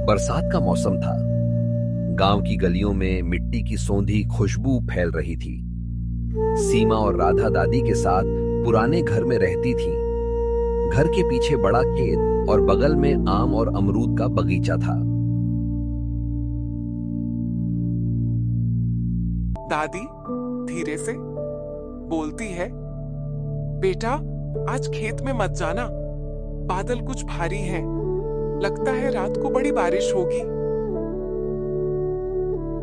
बरसात का मौसम था। गांव की गलियों में मिट्टी की सौंधी खुशबू फैल रही थी। सीमा और राधा दादी के साथ पुराने घर में रहती थीं। घर के पीछे बड़ा खेत और बगल में आम और अमरूद का बगीचा था। दादी धीरे से बोलती है, बेटा आज खेत में मत जाना, बादल कुछ भारी हैं। लगता है रात को बड़ी बारिश होगी।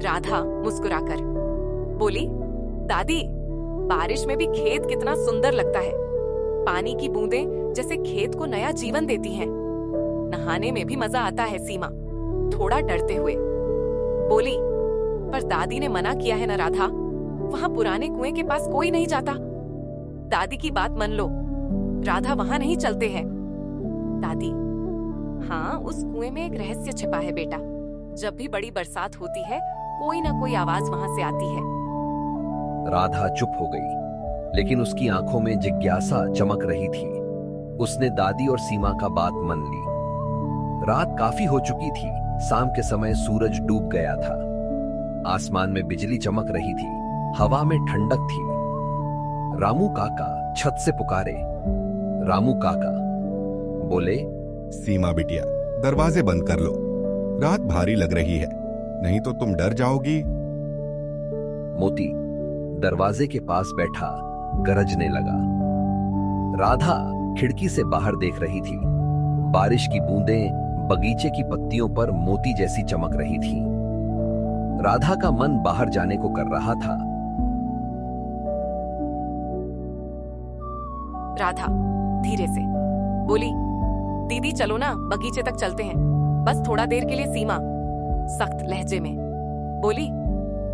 राधा मुस्कुराकर बोली, दादी बारिश में भी खेत कितना सुंदर लगता है। पानी की बूंदें जैसे खेत को नया जीवन देती हैं। नहाने में भी मजा आता है। सीमा थोड़ा डरते हुए बोली, पर दादी ने मना किया है ना राधा, वहां पुराने कुएं के पास कोई नहीं जाता। दादी की बात मान लो, राधा वहां नहीं चलते हैं। दादी, हाँ उस कुएं में एक रहस्य छिपा है बेटा। जब भी बड़ी बरसात होती है कोई ना कोई आवाज वहां से आती है। राधा चुप हो गई, लेकिन उसकी आंखों में जिज्ञासा चमक रही थी। उसने दादी और सीमा का बात मान ली। रात काफी हो चुकी थी। शाम के समय सूरज डूब गया था। आसमान में बिजली चमक रही थी। हवा में ठंडक थी। रामू काका छत से पुकारे। रामू काका बोले, सीमा बिटिया दरवाजे बंद कर लो, रात भारी लग रही है, नहीं तो तुम डर जाओगी। मोती दरवाजे के पास बैठा गरजने लगा। राधा खिड़की से बाहर देख रही थी। बारिश की बूंदें बगीचे की पत्तियों पर मोती जैसी चमक रही थी। राधा का मन बाहर जाने को कर रहा था। राधा धीरे से बोली, दीदी चलो ना बगीचे तक चलते हैं, बस थोड़ा देर के लिए। सीमा सख्त लहजे में बोली,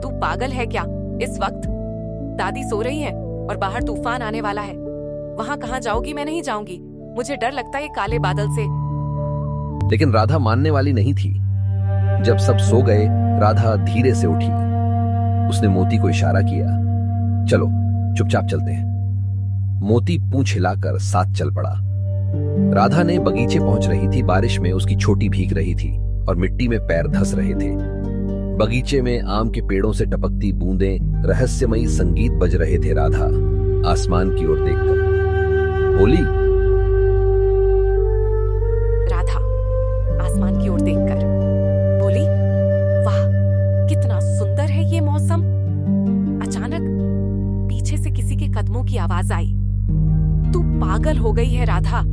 तू पागल है क्या? इस वक्त दादी सो रही है और बाहर तूफान आने वाला है। वहां कहां जाओगी? मैं नहीं जाऊंगी, मुझे डर लगता है ये काले बादल से। लेकिन राधा मानने वाली नहीं थी। जब सब सो गए, राधा धीरे से उठी। उसने मोती को इशारा किया, चलो चुपचाप चलते हैं। मोती पूंछ हिलाकर साथ चल पड़ा। राधा ने बगीचे पहुंच रही थी। बारिश में उसकी चोटी भीग रही थी और मिट्टी में पैर धंस रहे थे। बगीचे में आम के पेड़ों से टपकती बूंदें रहस्यमयी संगीत बज रहे थे। राधा आसमान की ओर देखकर बोली, राधा आसमान की ओर देखकर बोली, वाह कितना सुंदर है ये मौसम। अचानक पीछे से किसी के कदमों की आवाज आई। तू पागल हो गई है राधा,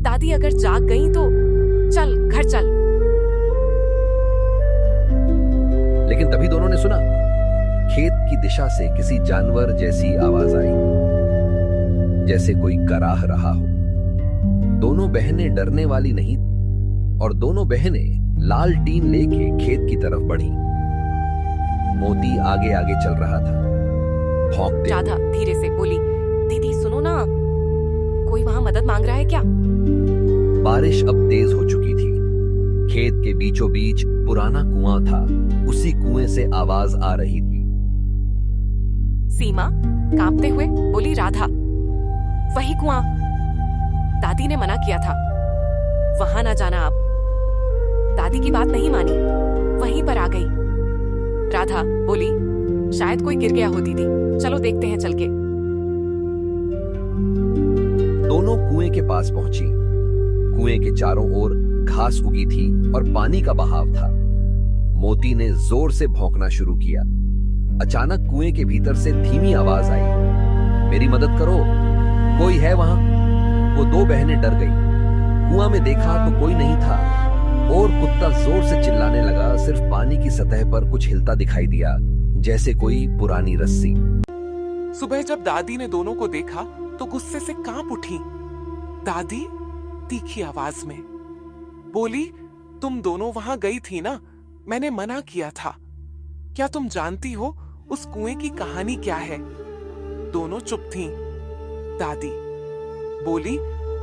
दादी अगर जाग गई तो चल घर चल। लेकिन तभी दोनों ने सुना, खेत की दिशा से किसी जानवर जैसी आवाज आई, जैसे कोई कराह रहा हो। दोनों बहनें डरने वाली नहीं और दोनों बहनें लाल टीन लेके खेत की तरफ बढ़ी। मोती आगे आगे चल रहा था, भौंकते। राधा धीरे से बोली, दीदी सुनो ना, कोई वहां मदद मांग रहा है क्या? बारिश अब तेज हो चुकी थी। खेत के बीचों बीच पुराना कुआं था। उसी कुएं से आवाज आ रही थी। सीमा कांपते हुए बोली, राधा वही कुआं, दादी ने मना किया था, वहां ना जाना आप। दादी की बात नहीं मानी, वहीं पर आ गई। राधा बोली, शायद कोई गिर गया हो दीदी, चलो देखते हैं चल के। दोनों कुएं के पास पहुंची। कुएं के चारों ओर घास उगी थी और पानी का बहाव था। मोती ने जोर से भौंकना शुरू किया। अचानक कुएं के भीतर से धीमी आवाज आई, मेरी मदद करो, कोई है वहां। वो दो बहनें डर गई। कुआं में देखा तो कोई नहीं था और कुत्ता जोर से चिल्लाने लगा। सिर्फ पानी की सतह पर कुछ हिलता दिखाई दिया, जैसे कोई पुरानी रस्सी। सुबह जब दादी ने दोनों को देखा तो गुस्से से कांप उठी। दादी तीखी आवाज में बोली, तुम दोनों वहां गई थी ना, मैंने मना किया था। क्या तुम जानती हो उस कुएं की कहानी क्या है? दोनों चुप थीं। दादी बोली,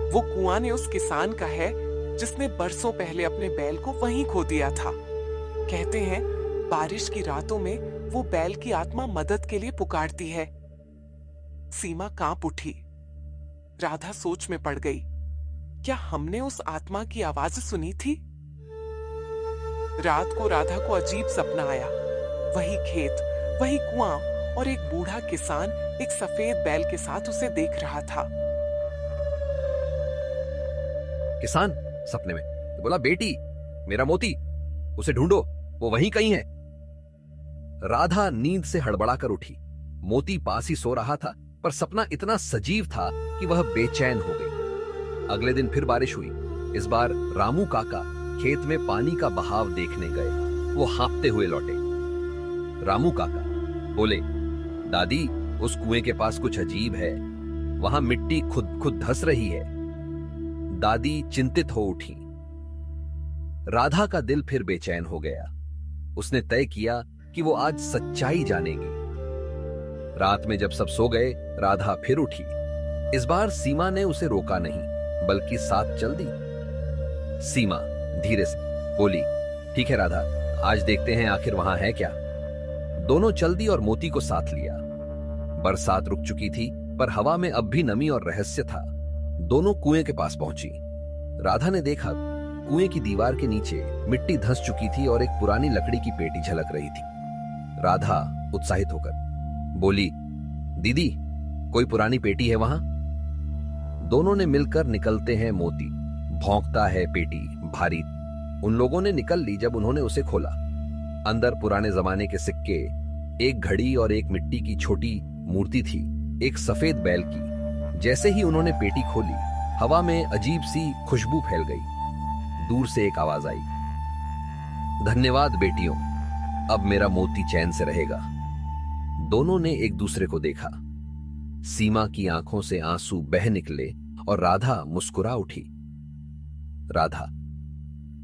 वो कुआं ने उस किसान का है जिसने बरसों पहले अपने बैल को वहीं खो दिया था। कहते हैं बारिश की रातों में वो बैल की आत्मा मदद के लिए पुकारती है। सीमा कांप उठी। राधा सोच में पड़ गई। क्या हमने उस आत्मा की आवाज सुनी थी? रात को राधा को अजीब सपना आया। वही खेत, वही कुआं और एक बूढ़ा किसान एक सफेद बैल के साथ उसे देख रहा था। किसान सपने में बोला, बेटी मेरा मोती, उसे ढूंढो, वो वहीं कहीं है। राधा नींद से हड़बड़ाकर उठी। मोती पास ही सो रहा था, पर सपना इतना सजीव था कि वह बेचैन हो गई। अगले दिन फिर बारिश हुई। इस बार रामू काका खेत में पानी का बहाव देखने गए। वो हाँफते हुए लौटे। रामू काका बोले, दादी उस कुएं के पास कुछ अजीब है, वहां मिट्टी खुद खुद धंस रही है। दादी चिंतित हो उठी। राधा का दिल फिर बेचैन हो गया। उसने तय किया कि वो आज सच्चाई जानेगी। रात में जब सब सो गए, राधा फिर उठी। इस बार सीमा ने उसे रोका नहीं, बल्कि साथ चल दी। सीमा धीरे से बोली, ठीक है राधा, आज देखते हैं आखिर वहां है क्या। दोनों चल दी और मोती को साथ लिया। बरसात रुक चुकी थी, पर हवा में अब भी नमी और रहस्य था। दोनों कुएं के पास पहुंची। राधा ने देखा कुएं की दीवार के नीचे मिट्टी धंस चुकी थी और एक पुरानी लकड़ी की पेटी झलक रही थी। राधा उत्साहित होकर बोली, दीदी कोई पुरानी पेटी है वहां। दोनों ने मिलकर निकलते हैं मोती। भौंकता है पेटी भारी। उन लोगों ने निकल ली जब उन्होंने उसे खोला। अंदर पुराने जमाने के सिक्के, एक घड़ी और एक मिट्टी की छोटी मूर्ति थी, एक सफेद बैल की। जैसे ही उन्होंने पेटी खोली, हवा में अजीब सी खुशबू फैल गई। दूर से एक आवाज आई, धन्यवाद बेटियों, अब मेरा मोती चैन से रहेगा। दोनों ने एक दूसरे को देखा। सीमा की आंखों से आंसू बह निकले और राधा मुस्कुरा उठी। राधा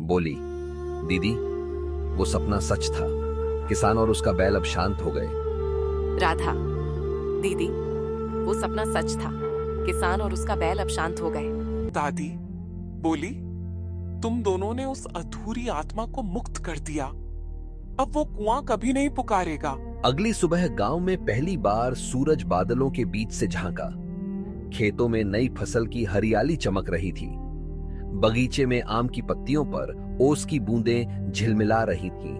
बोली, दीदी वो सपना सच था। किसान और उसका बैल अब शांत हो गए। राधा, दीदी वो सपना सच था। किसान और उसका बैल अब शांत हो गए। दादी बोली, तुम दोनों ने उस अधूरी आत्मा को मुक्त कर दिया। अब वो कुआं कभी नहीं पुकारेगा। अगली सुबह गांव में पहली बार सूरज बादलों के बीच से झांका। खेतों में नई फसल की हरियाली चमक रही थी। बगीचे में आम की पत्तियों पर ओस की बूंदें झिलमिला रही थीं।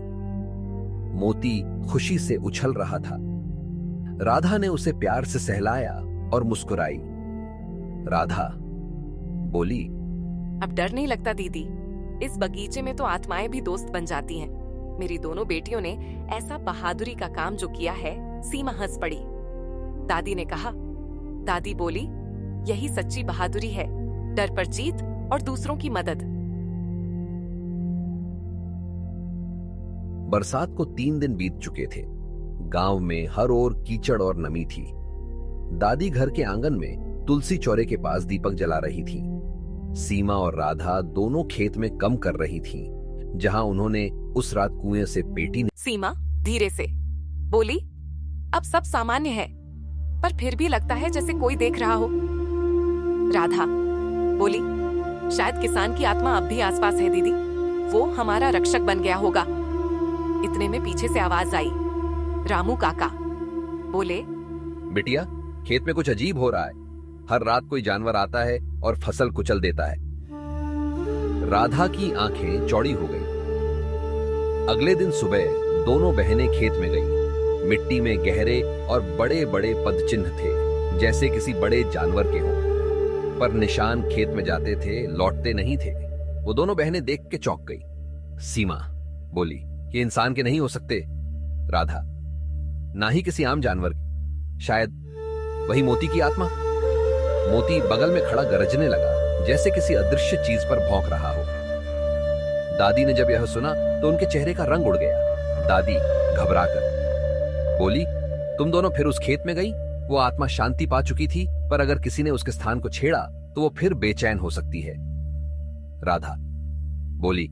मोती खुशी से उछल रहा था। राधा ने उसे प्यार से सहलाया और मुस्कुराई। राधा बोली, अब डर नहीं लगता दीदी। इस बगीचे में तो आत्माएं भी दोस्त बन जाती हैं। मेरी दोनों बेटियों ने ऐसा बहादुरी का काम जो किया है। सीमा हंस पड़ी। दादी ने कहा, दादी बोली, यही सच्ची बहादुरी है, डर पर जीत और दूसरों की मदद। बरसात को 3 दिन बीत चुके थे। गांव में हर ओर कीचड़ और नमी थी। दादी घर के आंगन में तुलसी चौरे के पास दीपक जला रही थी। सीमा और राधा दोनों खेत में कम कर रही थीं, जहां उन्होंने उस रात कुएं से पेटी। सीमा धीरे से बोली, अब सब सामान्य है, पर फिर भी लगता है जैसे कोई देख रहा हो। राधा बोली, शायद किसान की आत्मा अब भी आसपास है दीदी। वो हमारा रक्षक बन गया होगा। इतने में पीछे से आवाज आई। रामू काका बोले, बिटिया खेत में कुछ अजीब हो रहा है। हर रात कोई जानवर आता है और फसल कुचल देता है। राधा की आंखें चौड़ी हो गई। अगले दिन सुबह दोनों बहनें खेत में गईं। मिट्टी में गहरे और बड़े बड़े पदचिन्ह थे, जैसे किसी बड़े जानवर के हों, पर निशान खेत में जाते थे, लौटते नहीं थे। वो दोनों बहनें देख के चौंक गई। सीमा बोली, ये इंसान के नहीं हो सकते। राधा, ना ही किसी आम जानवर के, शायद वही मोती की आत्मा। मोती बगल में खड़ा गरजने लगा, जैसे किसी अदृश्य चीज पर भौंक रहा हो। दादी ने जब यह सुना तो उनके चेहरे का रंग उड़ गया। दादी घबराकर बोली, तुम दोनों फिर उस खेत में गई? वो आत्मा शांति पा चुकी थी, पर अगर किसी ने उसके स्थान को छेड़ा तो वो फिर बेचैन हो सकती है। राधा बोली,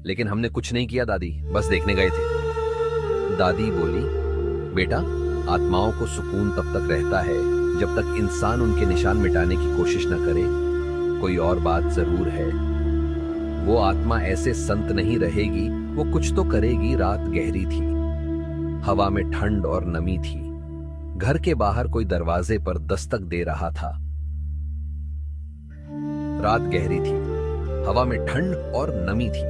लेकिन हमने कुछ नहीं किया दादी, बस देखने गए थे। दादी बोली, बेटा आत्माओं को सुकून तब तक रहता है जब तक इंसान उनके निशान मिटाने की कोशिश न करे। कोई और बात जरूर है, वो आत्मा ऐसे संत नहीं रहेगी, वो कुछ तो करेगी। रात गहरी थी, हवा में ठंड और नमी थी। घर के बाहर कोई दरवाजे पर दस्तक दे रहा था। रात गहरी थी, हवा में ठंड और नमी थी।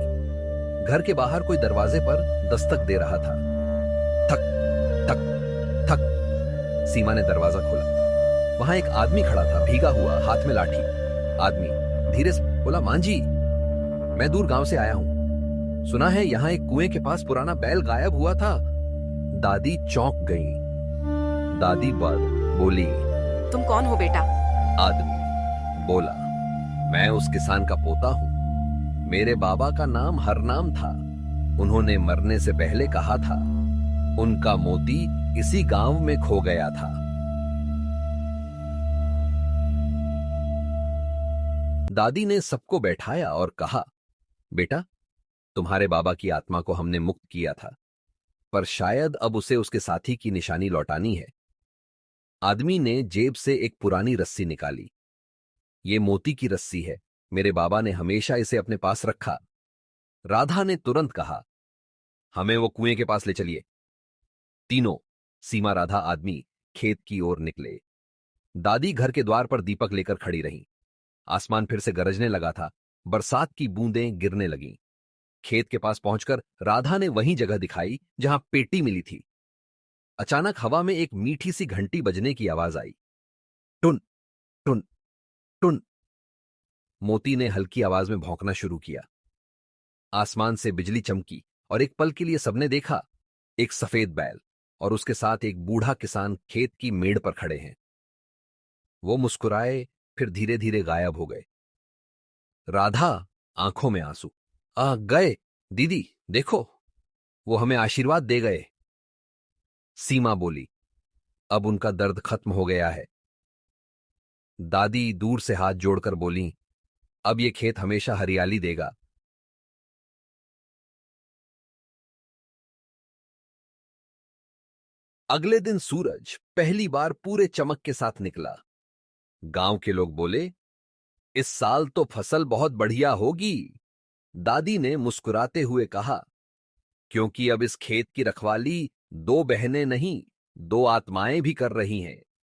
घर के बाहर कोई दरवाजे पर दस्तक दे रहा था। थक थक थक। सीमा ने दरवाजा खोला। वहां एक आदमी खड़ा था, भीगा हुआ, हाथ में लाठी। आदमी धीरे से बोला, मां जी, मैं दूर गांव से आया हूं। सुना है यहां एक कुएं के पास पुराना बैल गायब हुआ था। दादी चौंक गई। दादी बोली, तुम कौन हो बेटा? आदमी बोला, मैं उस किसान का पोता हूं। मेरे बाबा का नाम हरनाम था। उन्होंने मरने से पहले कहा था उनका मोती इसी गांव में खो गया था। दादी ने सबको बैठाया और कहा, बेटा, तुम्हारे बाबा की आत्मा को हमने मुक्त किया था, पर शायद अब उसे उसके साथी की निशानी लौटानी है। आदमी ने जेब से एक पुरानी रस्सी निकाली। ये मोती की रस्सी है, मेरे बाबा ने हमेशा इसे अपने पास रखा। राधा ने तुरंत कहा, हमें वो कुएं के पास ले चलिए। तीनों, सीमा, राधा, आदमी खेत की ओर निकले। दादी घर के द्वार पर दीपक लेकर खड़ी रही। आसमान फिर से गरजने लगा था। बरसात की बूंदें गिरने लगीं। खेत के पास पहुंचकर राधा ने वही जगह दिखाई जहां पेटी मिली थी। अचानक हवा में एक मीठी सी घंटी बजने की आवाज आई। टुन टुन टुन। मोती ने हल्की आवाज में भौंकना शुरू किया। आसमान से बिजली चमकी और एक पल के लिए सबने देखा, एक सफेद बैल और उसके साथ एक बूढ़ा किसान खेत की मेड़ पर खड़े हैं। वो मुस्कुराए, फिर धीरे धीरे गायब हो गए। राधा, आंखों में आंसू, आ गए दीदी, देखो, वो हमें आशीर्वाद दे गए। सीमा बोली, अब उनका दर्द खत्म हो गया है। दादी दूर से हाथ जोड़कर बोली, अब ये खेत हमेशा हरियाली देगा। अगले दिन सूरज पहली बार पूरे चमक के साथ निकला। गांव के लोग बोले, इस साल तो फसल बहुत बढ़िया होगी। दादी ने मुस्कुराते हुए कहा, क्योंकि अब इस खेत की रखवाली 2 बहनें नहीं, 2 आत्माएं भी कर रही हैं।